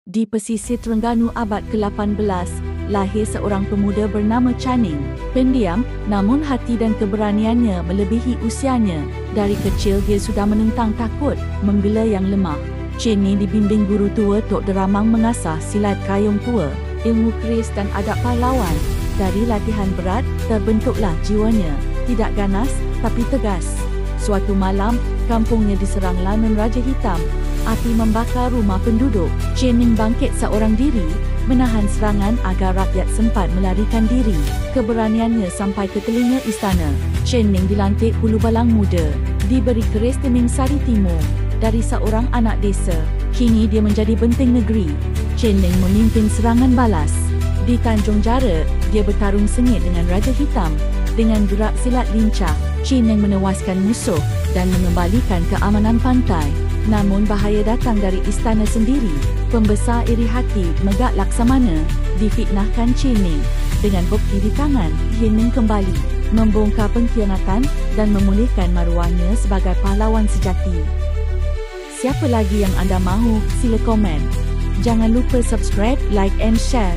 Di pesisir Terengganu abad ke-18, lahir seorang pemuda bernama Channing. Pendiam, namun hati dan keberaniannya melebihi usianya. Dari kecil dia sudah menentang takut, menggela yang lemah. Channing dibimbing guru tua Tok Deramang mengasah silat kayung tua, ilmu keris dan adab pahlawan. Dari latihan berat, terbentuklah jiwanya. Tidak ganas, tapi tegas. Suatu malam, kampungnya diserang laman Raja Hitam. Api membakar rumah penduduk. Channing bangkit seorang diri, menahan serangan agar rakyat sempat melarikan diri. Keberaniannya sampai ke telinga istana. Channing dilantik Hulu Balang Muda, diberi keris Teming Sari Timur dari seorang anak desa. Kini dia menjadi benteng negeri. Channing memimpin serangan balas. Di Tanjung Jara, dia bertarung sengit dengan Raja Hitam. Dengan gerak silat lincah, Channing menewaskan musuh dan mengembalikan keamanan pantai. Namun bahaya datang dari istana sendiri. Pembesar iri hati Megak Laksamana difitnahkan Channing. Dengan bukti di tangan, Channing kembali membongkar pengkhianatan dan memulihkan maruahnya sebagai pahlawan sejati. Siapa lagi yang anda mahu? Sila komen. Jangan lupa subscribe, like and share.